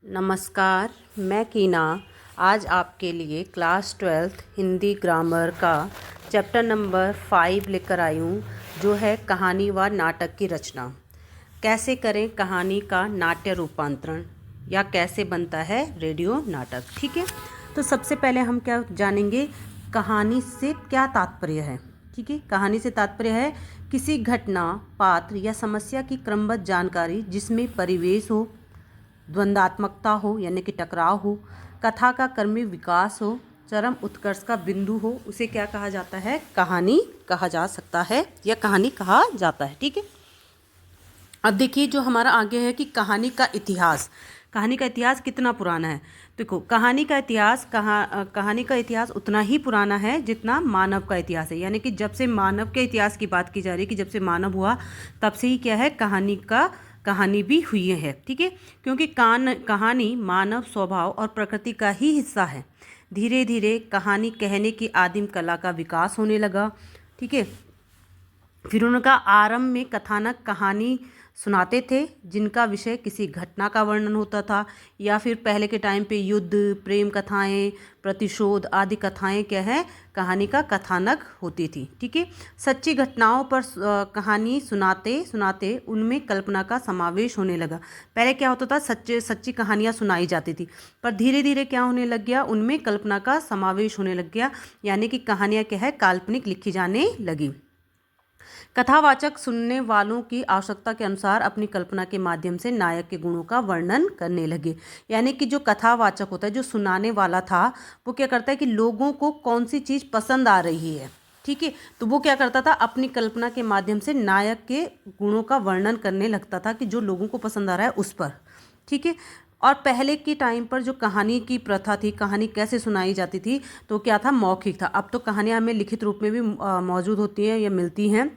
नमस्कार, मैं कीना आज आपके लिए क्लास 12th हिंदी ग्रामर का चैप्टर नंबर 5 लेकर आई हूँ, जो है कहानी व नाटक की रचना। कैसे करें कहानी का नाट्य रूपांतरण या कैसे बनता है रेडियो नाटक। ठीक है, तो सबसे पहले हम क्या जानेंगे, कहानी से क्या तात्पर्य है। ठीक है, कहानी से तात्पर्य है किसी घटना, पात्र या समस्या की क्रमबद्ध जानकारी जिसमें परिवेश हो, द्वंद्वात्मकता हो यानी कि टकराव हो, कथा का क्रमिक विकास हो, चरम उत्कर्ष का बिंदु हो, उसे क्या कहा जाता है, कहानी कहा जा सकता है या कहानी कहा जाता है। ठीक है, अब देखिए जो हमारा आगे है कि कहानी का इतिहास। कहानी का इतिहास कितना पुराना है। देखो, कहानी का इतिहास उतना ही पुराना है जितना मानव का इतिहास है। यानी कि जब से मानव के इतिहास की बात की जा रही है कि जब से मानव हुआ तब से ही क्या है, कहानी भी हुई है। ठीक है, क्योंकि कहानी मानव स्वभाव और प्रकृति का ही हिस्सा है। धीरे धीरे कहानी कहने की आदिम कला का विकास होने लगा। ठीक है, फिर उनका आरंभ में कथानक कहानी सुनाते थे जिनका विषय किसी घटना का वर्णन होता था, या फिर पहले के टाइम पे युद्ध, प्रेम कथाएं, प्रतिशोध आदि कथाएं क्या है, कहानी का कथानक होती थी। ठीक है, सच्ची घटनाओं पर कहानी सुनाते सुनाते उनमें कल्पना का समावेश होने लगा। पहले क्या होता था, सच्ची कहानियाँ सुनाई जाती थी, पर धीरे धीरे क्या होने लग गया, उनमें कल्पना का समावेश होने लग गया। यानी कि कहानियाँ क्या है, काल्पनिक लिखी जाने लगी। कथावाचक सुनने वालों की आवश्यकता के अनुसार अपनी कल्पना के माध्यम से नायक के गुणों का वर्णन करने लगे। यानी कि जो कथावाचक होता है, जो सुनाने वाला था, वो क्या करता है कि लोगों को कौन सी चीज़ पसंद आ रही है, ठीक है, तो वो क्या करता था, अपनी कल्पना के माध्यम से नायक के गुणों का वर्णन करने लगता था कि जो लोगों को पसंद आ रहा है उस पर। ठीक है, और पहले के टाइम पर जो कहानी की प्रथा थी, कहानी कैसे सुनाई जाती थी, तो क्या था, मौखिक था। अब तो कहानियाँ हमें लिखित रूप में भी मौजूद होती हैं या मिलती हैं,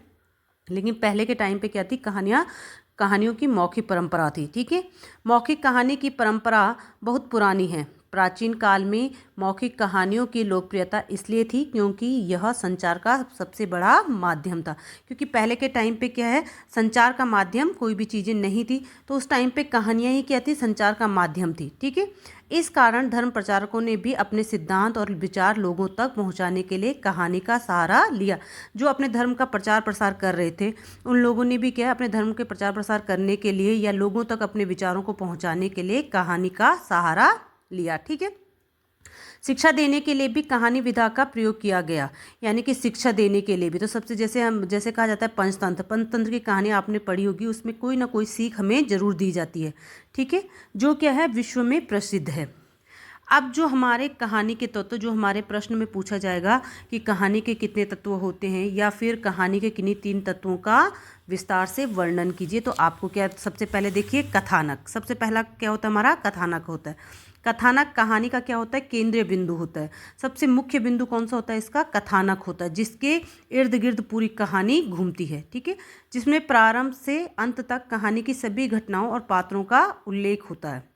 लेकिन पहले के टाइम पे क्या थी, कहानियों की मौखिक परंपरा थी। ठीक है, मौखिक कहानी की परंपरा बहुत पुरानी है। प्राचीन काल में मौखिक कहानियों की लोकप्रियता इसलिए थी क्योंकि यह संचार का सबसे बड़ा माध्यम था। क्योंकि पहले के टाइम पे क्या है, संचार का माध्यम कोई भी चीज़ें नहीं थी, तो उस टाइम पे कहानियाँ ही क्या थी, संचार का माध्यम थी। ठीक है, इस कारण धर्म प्रचारकों ने भी अपने सिद्धांत और विचार लोगों तक पहुंचाने के लिए कहानी का सहारा लिया। जो अपने धर्म का प्रचार प्रसार कर रहे थे, उन लोगों ने भी क्या है, अपने धर्म के प्रचार प्रसार करने के लिए या लोगों तक अपने विचारों को पहुंचाने के लिए कहानी का सहारा लिया। ठीक है, शिक्षा देने के लिए भी कहानी विधा का प्रयोग किया गया। यानी कि शिक्षा देने के लिए भी, तो सबसे जैसे कहा जाता है पंचतंत्र की कहानी आपने पढ़ी होगी, उसमें कोई ना कोई सीख हमें जरूर दी जाती है। ठीक है, जो क्या है, विश्व में प्रसिद्ध है। अब जो हमारे कहानी के तत्व, जो हमारे प्रश्न में पूछा जाएगा कि कहानी के कितने तत्व होते हैं, या फिर कहानी के किन्हीं 3 तत्वों का विस्तार से वर्णन कीजिए, तो आपको क्या, सबसे पहले देखिए कथानक। सबसे पहला क्या होता है, हमारा कथानक होता है। कथानक कहानी का क्या होता है, केंद्रीय बिंदु होता है। सबसे मुख्य बिंदु कौन सा होता है, इसका कथानक होता है, जिसके इर्द गिर्द पूरी कहानी घूमती है। ठीक है, जिसमें प्रारंभ से अंत तक कहानी की सभी घटनाओं और पात्रों का उल्लेख होता है।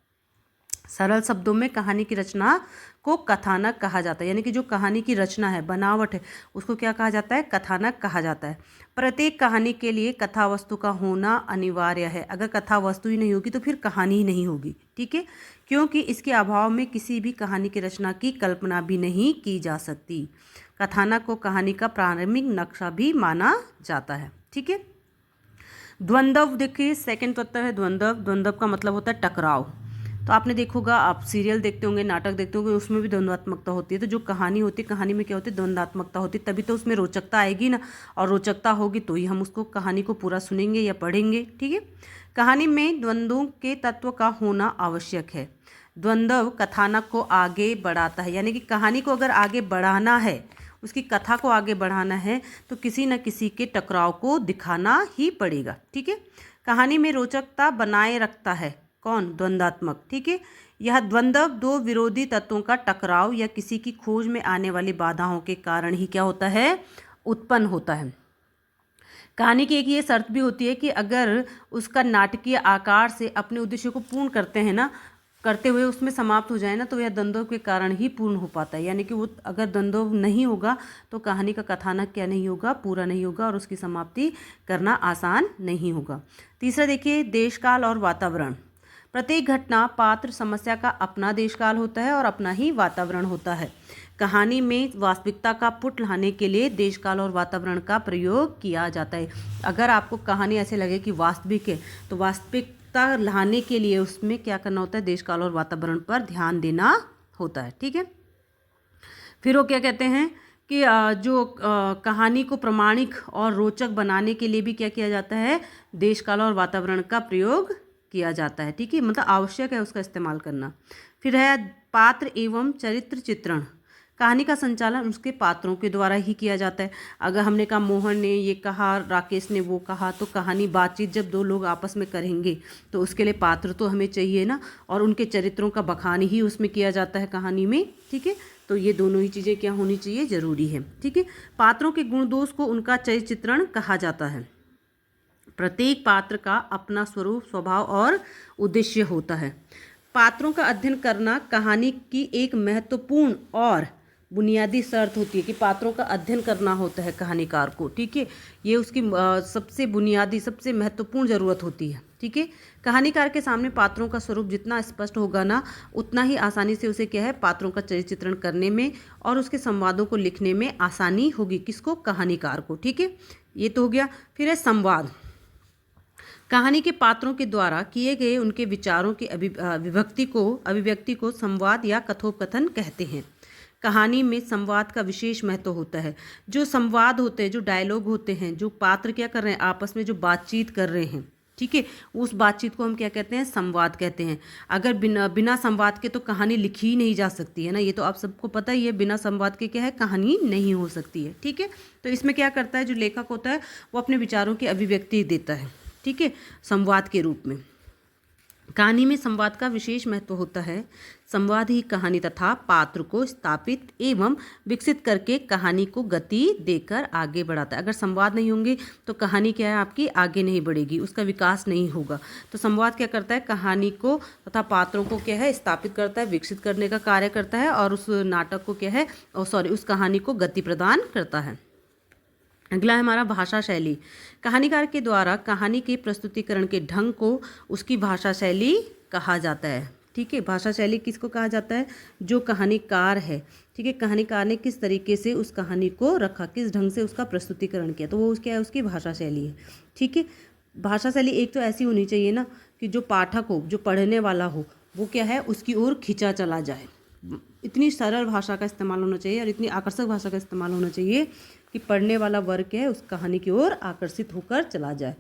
सरल शब्दों में कहानी की रचना को कथानक कहा जाता है। यानी कि जो कहानी की रचना है, बनावट है, उसको क्या कहा जाता है, कथानक कहा जाता है। प्रत्येक कहानी के लिए कथा वस्तु का होना अनिवार्य है। अगर कथा वस्तु ही नहीं होगी तो फिर कहानी ही नहीं होगी। ठीक है, क्योंकि इसके अभाव में किसी भी कहानी की रचना की कल्पना भी नहीं की जा सकती। कथानक को कहानी का प्रारंभिक नक्शा भी माना जाता है। ठीक है, द्वंद्व देखिए, सेकंड तत्व है द्वंद्व। द्वंद्व का मतलब होता है टकराव। तो आपने देखोगा, आप सीरियल देखते होंगे, नाटक देखते होंगे, उसमें भी द्वंद्वात्मकता होती है। तो जो कहानी होती है, कहानी में क्या होती है, द्वंद्वात्मकता होती है, तभी तो उसमें रोचकता आएगी ना, और रोचकता होगी तो ही हम उसको कहानी को पूरा सुनेंगे या पढ़ेंगे। ठीक है, कहानी में द्वंद्वों के तत्व का होना आवश्यक है। द्वंद्व कथानक को आगे बढ़ाता है। यानी कि कहानी को अगर आगे बढ़ाना है, उसकी कथा को आगे बढ़ाना है, तो किसी न किसी के टकराव को दिखाना ही पड़ेगा। ठीक है, कहानी में रोचकता बनाए रखता है कौन, द्वंद्वात्मक। ठीक है, यह द्वंद्व दो विरोधी तत्वों का टकराव या किसी की खोज में आने वाली बाधाओं के कारण ही क्या होता है, उत्पन्न होता है। कहानी की एक ये शर्त भी होती है कि अगर उसका नाटकीय आकार से अपने उद्देश्य को पूर्ण करते हुए उसमें समाप्त हो जाए ना, तो यह द्वंद्व के कारण ही पूर्ण हो पाता है। यानी कि वो अगर द्वंद्व नहीं होगा तो कहानी का कथानक क्या नहीं होगा, पूरा नहीं होगा, और उसकी समाप्ति करना आसान नहीं होगा। तीसरा देखिए, देश काल और वातावरण। प्रत्येक घटना, पात्र, समस्या का अपना देशकाल होता है और अपना ही वातावरण होता है। कहानी में वास्तविकता का पुट लाने के लिए देशकाल और वातावरण का प्रयोग किया जाता है। अगर आपको कहानी ऐसे लगे कि वास्तविक है, तो वास्तविकता लाने के लिए उसमें क्या करना होता है, देशकाल और वातावरण पर ध्यान देना होता है। ठीक है, फिर वो क्या कहते हैं कि जो कहानी को प्रामाणिक और रोचक बनाने के लिए भी क्या किया जाता है, देशकाल और वातावरण का प्रयोग किया जाता है। ठीक है, मतलब आवश्यक है उसका इस्तेमाल करना। फिर है पात्र एवं चरित्र चित्रण। कहानी का संचालन उसके पात्रों के द्वारा ही किया जाता है। अगर हमने कहा मोहन ने ये कहा, राकेश ने वो कहा, तो कहानी बातचीत जब दो लोग आपस में करेंगे तो उसके लिए पात्र तो हमें चाहिए ना, और उनके चरित्रों का बखान ही उसमें किया जाता है कहानी में। ठीक है, तो ये दोनों ही चीज़ें क्या होनी चाहिए, ज़रूरी है। ठीक है, पात्रों के गुण दोष को उनका चरित्र चित्रण कहा जाता है। प्रत्येक पात्र का अपना स्वरूप, स्वभाव और उद्देश्य होता है। पात्रों का अध्ययन करना कहानी की एक महत्वपूर्ण और बुनियादी शर्त होती है कि पात्रों का अध्ययन करना होता है कहानीकार को। ठीक है, ये उसकी सबसे बुनियादी, सबसे महत्वपूर्ण ज़रूरत होती है। ठीक है, कहानीकार के सामने पात्रों का स्वरूप जितना स्पष्ट होगा ना, उतना ही आसानी से उसे क्या है, पात्रों का चरित्र चित्रण करने में और उसके संवादों को लिखने में आसानी होगी। किसको, कहानीकार को। ठीक है, ये तो हो गया। फिर है संवाद। कहानी के पात्रों के द्वारा किए गए उनके विचारों की अभिव्यक्ति को संवाद या कथोपकथन कहते हैं। कहानी में संवाद का विशेष महत्व होता है। जो संवाद होते हैं, जो डायलॉग होते हैं, जो पात्र क्या कर रहे हैं, आपस में जो बातचीत कर रहे हैं, ठीक है, उस बातचीत को हम क्या कहते हैं, संवाद कहते हैं। अगर बिना संवाद के तो कहानी लिखी ही नहीं जा सकती है ना, ये तो आप सबको पता ही है। बिना संवाद के क्या है, कहानी नहीं हो सकती है। ठीक है, तो इसमें क्या करता है, जो लेखक होता है वो अपने विचारों की अभिव्यक्ति देता है। ठीक है, संवाद के रूप में। कहानी में संवाद का विशेष महत्व होता है। संवाद ही कहानी तथा पात्र को स्थापित एवं विकसित करके कहानी को गति देकर आगे बढ़ाता है। अगर संवाद नहीं होंगे तो कहानी क्या है, आपकी आगे नहीं बढ़ेगी, उसका विकास नहीं होगा। तो संवाद क्या करता है, कहानी को तथा पात्रों को क्या है, स्थापित करता है, विकसित करने का कार्य करता है, और उस नाटक को क्या है, उस कहानी को गति प्रदान करता है। अगला है हमारा भाषा शैली। कहानीकार के द्वारा कहानी के प्रस्तुतिकरण के ढंग को उसकी भाषा शैली कहा जाता है। ठीक है, भाषा शैली किसको कहा जाता है, जो कहानीकार है। ठीक है, कहानीकार ने किस तरीके से उस कहानी को रखा, किस ढंग से उसका प्रस्तुतिकरण किया, तो वो क्या है, उसकी भाषा शैली है। ठीक है, भाषा शैली एक तो ऐसी होनी चाहिए ना कि जो पाठक हो, जो पढ़ने वाला हो, वो क्या है, उसकी ओर खिंचा चला जाए। इतनी सरल भाषा का इस्तेमाल होना चाहिए और इतनी आकर्षक भाषा का इस्तेमाल होना चाहिए कि पढ़ने वाला वर्ग है उस कहानी की ओर आकर्षित होकर चला जाए।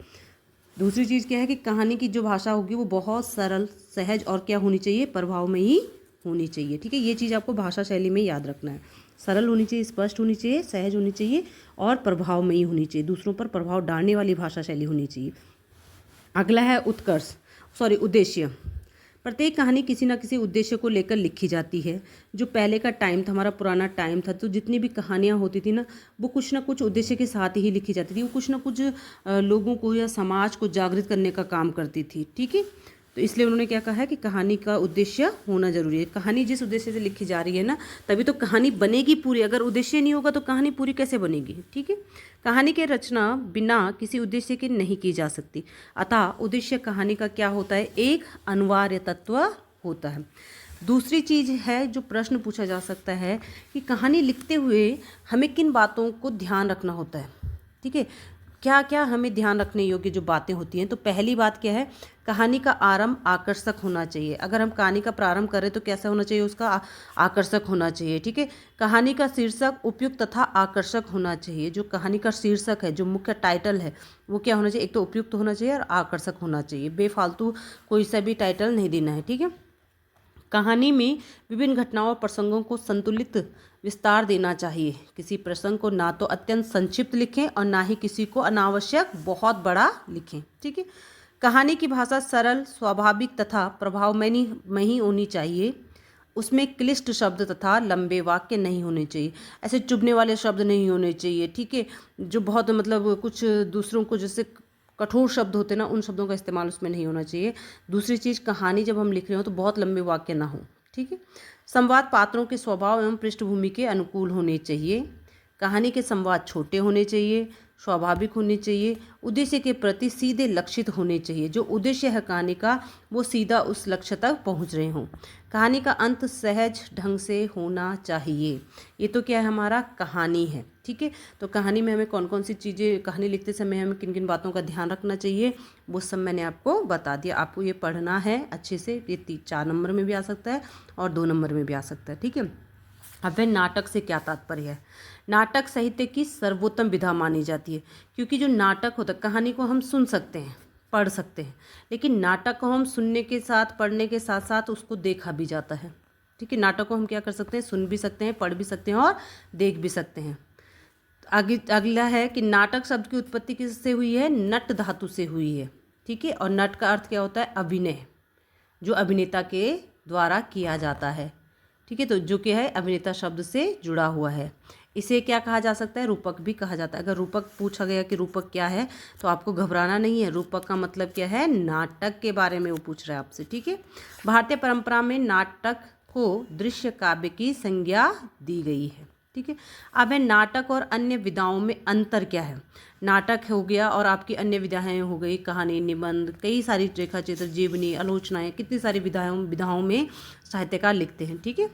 दूसरी चीज़ क्या है कि कहानी की जो भाषा होगी वो बहुत सरल, सहज और क्या होनी चाहिए, प्रभावमयी होनी चाहिए। ठीक है, ये चीज़ आपको भाषा शैली में याद रखना है। सरल होनी चाहिए, स्पष्ट होनी चाहिए, सहज होनी चाहिए और प्रभावमयी होनी चाहिए। दूसरों पर प्रभाव डालने वाली भाषा शैली होनी चाहिए। अगला है उद्देश्य। प्रत्येक कहानी किसी न किसी उद्देश्य को लेकर लिखी जाती है। जो पहले का टाइम था, हमारा पुराना टाइम था, तो जितनी भी कहानियाँ होती थी ना, वो कुछ ना कुछ उद्देश्य के साथ ही लिखी जाती थी। वो कुछ ना कुछ लोगों को या समाज को जागृत करने का काम करती थी। ठीक है, तो इसलिए उन्होंने क्या कहा है कि कहानी का उद्देश्य होना जरूरी है। कहानी जिस उद्देश्य से लिखी जा रही है ना, तभी तो कहानी बनेगी पूरी। अगर उद्देश्य नहीं होगा तो कहानी पूरी कैसे बनेगी। ठीक है, कहानी की रचना बिना किसी उद्देश्य के नहीं की जा सकती। अतः उद्देश्य कहानी का क्या होता है, एक अनिवार्य तत्व होता है। दूसरी चीज़ है जो प्रश्न पूछा जा सकता है कि कहानी लिखते हुए हमें किन बातों को ध्यान रखना होता है। ठीक है, क्या क्या हमें ध्यान रखने योग्य जो बातें होती हैं। तो पहली बात क्या है, कहानी का आरंभ आकर्षक होना चाहिए। अगर हम कहानी का प्रारंभ करें तो कैसा होना चाहिए, उसका आकर्षक होना चाहिए। ठीक है, कहानी का शीर्षक उपयुक्त तथा आकर्षक होना चाहिए। जो कहानी का शीर्षक है, जो मुख्य टाइटल है, वो क्या होना चाहिए, एक तो उपयुक्त होना चाहिए और आकर्षक होना चाहिए। बेफालतू कोई सा भी टाइटल नहीं देना है। ठीक है, कहानी में विभिन्न घटनाओं और प्रसंगों को संतुलित विस्तार देना चाहिए। किसी प्रसंग को ना तो अत्यंत संक्षिप्त लिखें और ना ही किसी को अनावश्यक बहुत बड़ा लिखें। ठीक है, कहानी की भाषा सरल, स्वाभाविक तथा प्रभावमयी होनी चाहिए। उसमें क्लिष्ट शब्द तथा लंबे वाक्य नहीं होने चाहिए। ऐसे चुभने वाले शब्द नहीं होने चाहिए। ठीक है, जो बहुत मतलब कुछ दूसरों को जैसे कठोर शब्द होते हैं ना, उन शब्दों का इस्तेमाल उसमें नहीं होना चाहिए। दूसरी चीज़, कहानी जब हम लिख रहे हो तो बहुत लंबे वाक्य ना हो। ठीक है, संवाद पात्रों के स्वभाव एवं पृष्ठभूमि के अनुकूल होने चाहिए। कहानी के संवाद छोटे होने चाहिए। स्वाभाविक होने चाहिए, उद्देश्य के प्रति सीधे लक्षित होने चाहिए। जो उद्देश्य है कहानी का वो सीधा उस लक्ष्य तक पहुंच रहे हों। कहानी का अंत सहज ढंग से होना चाहिए। ये तो क्या है, हमारा कहानी है, ठीक है। तो कहानी में हमें कौन कौन सी चीज़ें, कहानी लिखते समय हमें किन किन बातों का ध्यान रखना चाहिए वो सब मैंने आपको बता दिया। आपको ये पढ़ना है अच्छे से। ये 4 नंबर में भी आ सकता है और 2 नंबर में भी आ सकता है, ठीक है। अब वह नाटक से क्या तात्पर्य है। नाटक साहित्य की सर्वोत्तम विधा मानी जाती है, क्योंकि जो नाटक होता है, कहानी को हम सुन सकते हैं, पढ़ सकते हैं, लेकिन नाटक को हम सुनने के साथ, पढ़ने के साथ साथ उसको देखा भी जाता है, ठीक है। नाटक को हम क्या कर सकते हैं, सुन भी सकते हैं, पढ़ भी सकते हैं और देख भी सकते हैं। आगे अगला है कि नाटक शब्द की उत्पत्ति किससे हुई है, नट धातु से हुई है, ठीक है। और नट का अर्थ क्या होता है, अभिनय, जो अभिनेता के द्वारा किया जाता है, ठीक है। तो जो क्या है, अभिनेता शब्द से जुड़ा हुआ है। इसे क्या कहा जा सकता है, रूपक भी कहा जाता है। अगर रूपक पूछा गया कि रूपक क्या है तो आपको घबराना नहीं है। रूपक का मतलब क्या है, नाटक के बारे में वो पूछ रहा है आपसे, ठीक है। भारतीय परंपरा में नाटक को दृश्य काव्य की संज्ञा दी गई है, ठीक है। अब है नाटक और अन्य विधाओं में अंतर क्या है। नाटक हो गया और आपकी अन्य विधाएं हो गई, कहानी, निबंध, कई सारी रेखा चित्र, जीवनी, आलोचनाएं, कितनी सारी विधाओं में साहित्यकार लिखते हैं, ठीक है।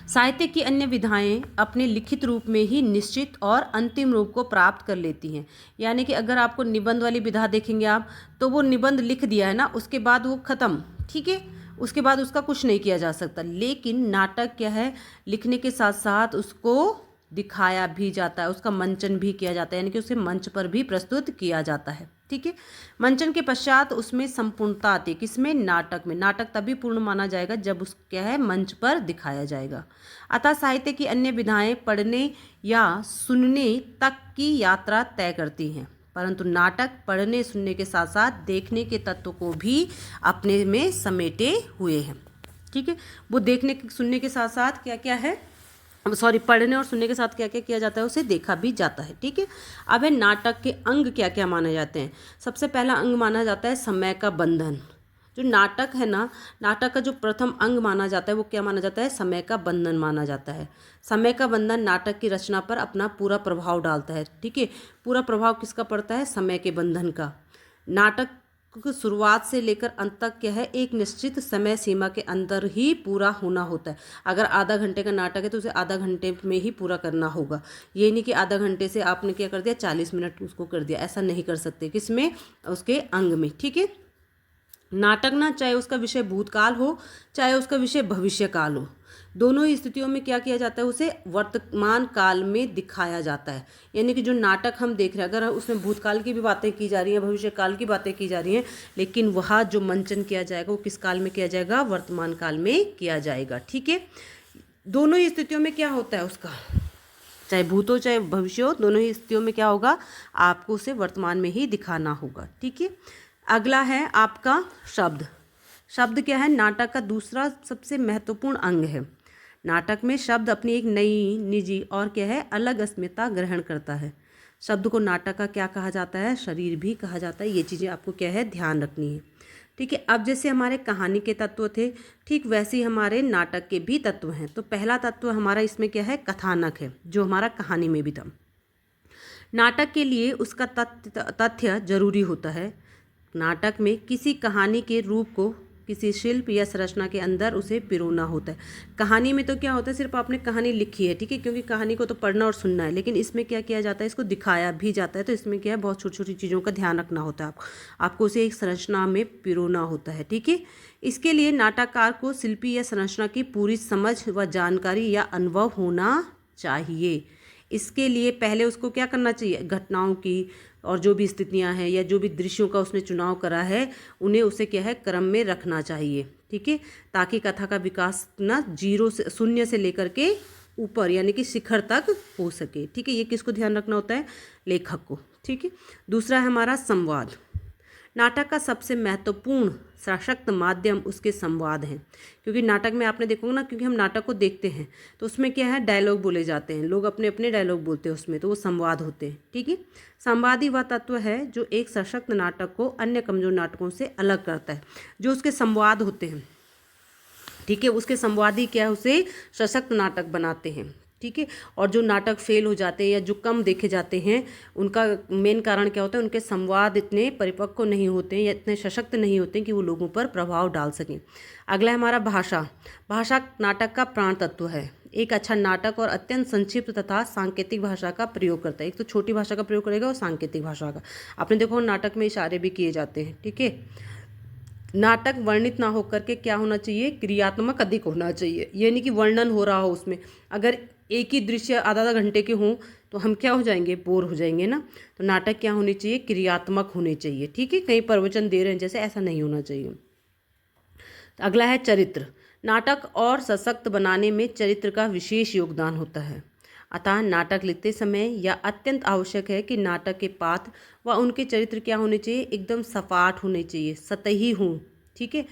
साहित्य की अन्य विधाएं अपने लिखित रूप में ही निश्चित और अंतिम रूप को प्राप्त कर लेती हैं। यानी कि अगर आपको निबंध वाली विधा देखेंगे आप, तो वो निबंध लिख दिया है ना, उसके बाद वो ख़त्म, ठीक है। उसके बाद उसका कुछ नहीं किया जा सकता। लेकिन नाटक क्या है, लिखने के साथ साथ उसको दिखाया भी जाता है, उसका मंचन भी किया जाता है, यानी कि उसे मंच पर भी प्रस्तुत किया जाता है, ठीक है। मंचन के पश्चात उसमें संपूर्णता आती है, किसमें, नाटक में। नाटक तभी पूर्ण माना जाएगा जब उस क्या है, मंच पर दिखाया जाएगा। अतः साहित्य की अन्य विधाएं पढ़ने या सुनने तक की यात्रा तय करती हैं, परंतु नाटक पढ़ने सुनने के साथ साथ देखने के तत्व को भी अपने में समेटे हुए हैं, ठीक है। वो देखने सुनने के साथ साथ क्या क्या है, पढ़ने और सुनने के साथ क्या क्या किया जाता है, उसे देखा भी जाता है, ठीक है। अब है नाटक के अंग क्या क्या माने जाते हैं। सबसे पहला अंग माना जाता है समय का बंधन। जो नाटक है ना, नाटक का जो प्रथम अंग माना जाता है वो क्या माना जाता है, समय का बंधन माना जाता है। समय का बंधन नाटक की रचना पर अपना पूरा प्रभाव डालता है, ठीक है। पूरा प्रभाव किसका पड़ता है, समय के बंधन का। नाटक की शुरुआत से लेकर अंत तक क्या है, एक निश्चित समय सीमा के अंदर ही पूरा होना होता है। अगर आधा घंटे का नाटक है तो उसे आधा घंटे में ही पूरा करना होगा। ये नहीं कि आधा घंटे से आपने क्या कर दिया, 40 मिनट उसको कर दिया, ऐसा नहीं कर सकते। किसमें, उसके अंग में, ठीक है। नाटक ना चाहे उसका विषय भूतकाल हो चाहे उसका विषय भविष्यकाल हो, दोनों ही स्थितियों में क्या किया जाता है, उसे वर्तमान काल में दिखाया जाता है। यानी कि जो नाटक हम देख रहे हैं, अगर उसमें भूतकाल की भी बातें की जा रही हैं, भविष्यकाल की बातें की जा रही हैं, लेकिन वह जो मंचन किया जाएगा वो किस काल में किया जाएगा, वर्तमान काल में किया जाएगा, ठीक है। दोनों ही स्थितियों में क्या होता है उसका, चाहे भूत हो चाहे भविष्य हो, दोनों ही स्थितियों में क्या होगा, आपको उसे वर्तमान में ही दिखाना होगा, ठीक है। अगला है आपका शब्द। शब्द क्या है, नाटक का दूसरा सबसे महत्वपूर्ण अंग है। नाटक में शब्द अपनी एक नई, निजी और क्या है, अलग अस्मिता ग्रहण करता है। शब्द को नाटक का क्या कहा जाता है, शरीर भी कहा जाता है। ये चीज़ें आपको क्या है, ध्यान रखनी है, ठीक है। अब जैसे हमारे कहानी के तत्व थे, ठीक वैसे ही हमारे नाटक के भी तत्व हैं। तो पहला तत्व हमारा इसमें क्या है, कथानक है, जो हमारा कहानी में भी था। नाटक के लिए उसका तथ्य जरूरी होता है। नाटक में किसी कहानी के रूप को किसी शिल्प या संरचना के अंदर उसे पिरोना होता है। कहानी में तो क्या होता है, सिर्फ आपने कहानी लिखी है, ठीक है, क्योंकि कहानी को तो पढ़ना और सुनना है, लेकिन इसमें क्या किया जाता है, इसको दिखाया भी जाता है। तो इसमें क्या है, बहुत छोटी छोटी चीज़ों का ध्यान रखना होता है। आपको उसे एक संरचना में पिरोना होता है, ठीक है। इसके लिए नाटककार को शिल्पी या संरचना की पूरी समझ व जानकारी या अनुभव होना चाहिए। इसके लिए पहले उसको क्या करना चाहिए, घटनाओं की और जो भी स्थितियां हैं या जो भी दृश्यों का उसने चुनाव करा है, उन्हें उसे क्या है, क्रम में रखना चाहिए, ठीक है, ताकि कथा का विकास ना शून्य से लेकर के ऊपर यानी कि शिखर तक हो सके, ठीक है। ये किसको ध्यान रखना होता है, लेखक को, ठीक है। दूसरा है हमारा संवाद। नाटक का सबसे महत्वपूर्ण सशक्त माध्यम उसके संवाद हैं, क्योंकि नाटक में आपने देखोगे ना, क्योंकि हम नाटक को देखते हैं तो उसमें क्या है, डायलॉग बोले जाते हैं, लोग अपने अपने डायलॉग बोलते हैं उसमें, तो वो संवाद होते हैं, ठीक है। संवादी वह तत्व है जो एक सशक्त नाटक को अन्य कमजोर नाटकों से अलग करता है। जो उसके संवाद होते हैं, ठीक है, उसके संवादी क्या है, उसे सशक्त नाटक बनाते हैं, ठीक ठीक है। और जो नाटक फेल हो जाते हैं या जो कम देखे जाते हैं, उनका मेन कारण क्या होता है, उनके संवाद इतने परिपक्व नहीं होते हैं या इतने सशक्त नहीं होते हैं कि वो लोगों पर प्रभाव डाल सकें। अगला है हमारा भाषा। भाषा नाटक का प्राण तत्व है। एक अच्छा नाटक और अत्यंत संक्षिप्त तथा सांकेतिक भाषा का प्रयोग करता है। एक तो छोटी भाषा का प्रयोग करेगा और सांकेतिक भाषा का। आपने देखो नाटक में इशारे भी किए जाते हैं, ठीक है। नाटक वर्णित ना होकर के क्या होना चाहिए, क्रियात्मक अधिक होना चाहिए। ये नहीं कि वर्णन हो रहा हो उसमें। अगर एक ही दृश्य आधा आधा घंटे के हों तो हम क्या हो जाएंगे, बोर हो जाएंगे ना। तो नाटक क्या होने चाहिए, क्रियात्मक होने चाहिए, ठीक है। कहीं प्रवचन दे रहे हैं जैसे, ऐसा नहीं होना चाहिए। अगला है चरित्र। नाटक और सशक्त बनाने में चरित्र का विशेष योगदान होता है। अतः नाटक लिखते समय यह अत्यंत आवश्यक है कि नाटक के पात्र व उनके चरित्र क्या होने चाहिए, एकदम सपाट होने चाहिए, सतही हों, ठीक है।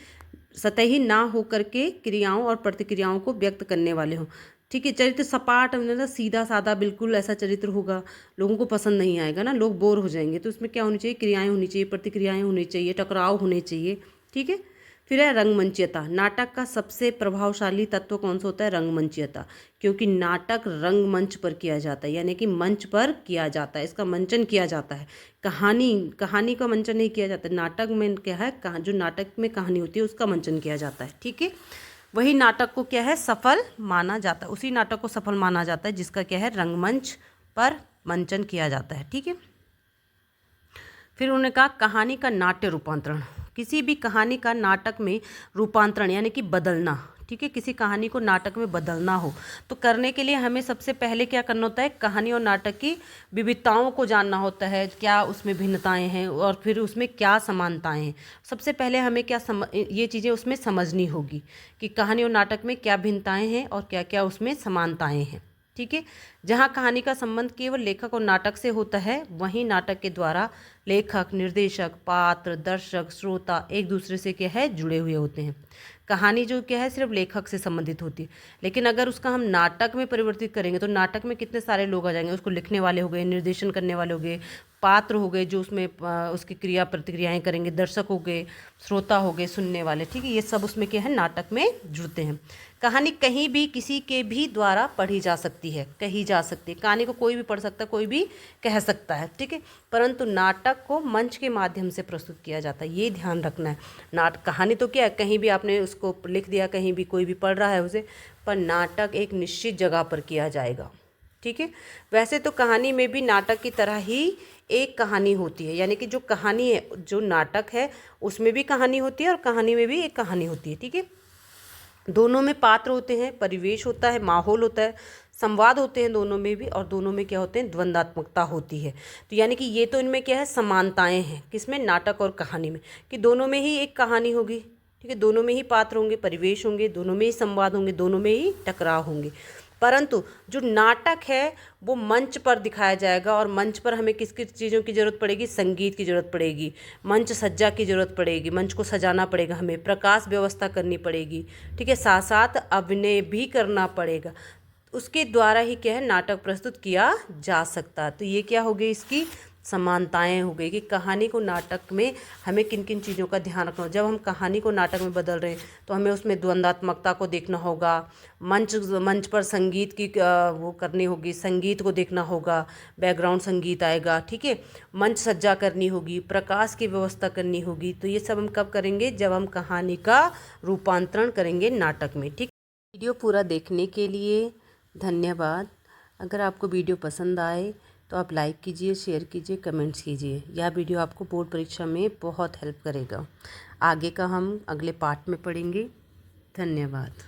सतही ना हो करके क्रियाओं और प्रतिक्रियाओं को व्यक्त करने वाले हों, ठीक है। चरित्र सपाट मतलब सीधा साधा बिल्कुल ऐसा चरित्र होगा, लोगों को पसंद नहीं आएगा ना, लोग बोर हो जाएंगे। तो उसमें क्या होनी चाहिए, क्रियाएं होनी चाहिए, प्रतिक्रियाएं होनी चाहिए, टकराव होने चाहिए, ठीक है। फिर है रंगमंचीयता। नाटक का सबसे प्रभावशाली तत्व कौन सा होता है, रंगमंचीयता। क्योंकि नाटक रंगमंच पर किया जाता है, यानी कि मंच पर किया जाता है, इसका मंचन किया जाता है। कहानी का मंचन नहीं किया जाता। नाटक में क्या है, जो नाटक में कहानी होती है उसका मंचन किया जाता है, ठीक है। वही नाटक को क्या है, सफल माना जाता है। उसी नाटक को सफल माना जाता है जिसका क्या है, रंगमंच पर मंचन किया जाता है, ठीक है। फिर उन्होंने कहा कहानी का नाट्य रूपांतरण। किसी भी कहानी का नाटक में रूपांतरण यानी कि बदलना, ठीक है। किसी कहानी को नाटक में बदलना हो तो करने के लिए हमें सबसे पहले क्या करना होता है, कहानी और नाटक की विविधताओं को जानना होता है, क्या उसमें भिन्नताएं हैं और फिर उसमें क्या समानताएं हैं। सबसे पहले हमें ये चीज़ें उसमें समझनी होगी कि कहानी और नाटक में क्या भिन्नताएं हैं और क्या क्या उसमें समानताएं हैं, ठीक है। जहाँ कहानी का संबंध केवल लेखक और नाटक से होता है, वहीं नाटक के द्वारा लेखक, निर्देशक, पात्र, दर्शक, श्रोता एक दूसरे से क्या है, जुड़े हुए होते हैं। कहानी जो क्या है सिर्फ लेखक से संबंधित होती है, लेकिन अगर उसका हम नाटक में परिवर्तित करेंगे तो नाटक में कितने सारे लोग आ जाएंगे। उसको लिखने वाले हो गए, निर्देशन करने वाले हो गए, पात्र हो गए जो उसमें उसकी क्रिया प्रतिक्रियाएं करेंगे, दर्शक हो गए, श्रोता हो गए, सुनने वाले, ठीक है। ये सब उसमें क्या है, नाटक में जुड़ते हैं। कहानी कहीं भी किसी के भी द्वारा पढ़ी जा सकती है, कही जा सकती है। कहानी को कोई भी पढ़ सकता है, कोई भी कह सकता है, ठीक है। परंतु नाटक को मंच के माध्यम से प्रस्तुत किया जाता है, ये ध्यान रखना है। कहानी तो क्या है, कहीं भी आपने उसको लिख दिया, कहीं भी कोई भी पढ़ रहा है उसे, पर नाटक एक निश्चित जगह पर किया जाएगा, ठीक है। वैसे तो कहानी में भी नाटक की तरह ही एक कहानी होती है, यानी कि जो कहानी है, जो नाटक है उसमें भी कहानी होती है और कहानी में भी एक कहानी होती है, ठीक है। दोनों में पात्र होते हैं, परिवेश होता है, माहौल होता है, संवाद होते हैं दोनों में भी, और दोनों में क्या होते हैं, द्वंद्वात्मकता होती है। तो यानी कि ये तो इनमें क्या है, समानताएं हैं, किसमें, नाटक और कहानी में, कि दोनों में ही एक कहानी होगी, ठीक है। दोनों में ही पात्र होंगे, परिवेश होंगे, दोनों में ही संवाद होंगे, दोनों में ही टकराव होंगे। परंतु जो नाटक है वो मंच पर दिखाया जाएगा, और मंच पर हमें किस किस चीज़ों की ज़रूरत पड़ेगी, संगीत की ज़रूरत पड़ेगी, मंच सज्जा की ज़रूरत पड़ेगी, मंच को सजाना पड़ेगा, हमें प्रकाश व्यवस्था करनी पड़ेगी, ठीक है। साथ साथ अभिनय भी करना पड़ेगा, उसके द्वारा ही क्या है, नाटक प्रस्तुत किया जा सकता है। तो ये क्या हो गई, इसकी समानताएं हो गई कि कहानी को नाटक में हमें किन किन चीज़ों का ध्यान रखना हो। जब हम कहानी को नाटक में बदल रहे हैं तो हमें उसमें द्वंद्वात्मकता को देखना होगा, मंच पर संगीत की वो करनी होगी, संगीत को देखना होगा, बैकग्राउंड संगीत आएगा, ठीक है। मंच सज्जा करनी होगी, प्रकाश की व्यवस्था करनी होगी। तो ये सब हम कब करेंगे, जब हम कहानी का रूपांतरण करेंगे नाटक में, ठीक। वीडियो पूरा देखने के लिए धन्यवाद। अगर आपको वीडियो पसंद आए तो आप लाइक कीजिए, शेयर कीजिए, कमेंट्स कीजिए। यह वीडियो आपको बोर्ड परीक्षा में बहुत हेल्प करेगा। आगे का हम अगले पार्ट में पढ़ेंगे। धन्यवाद।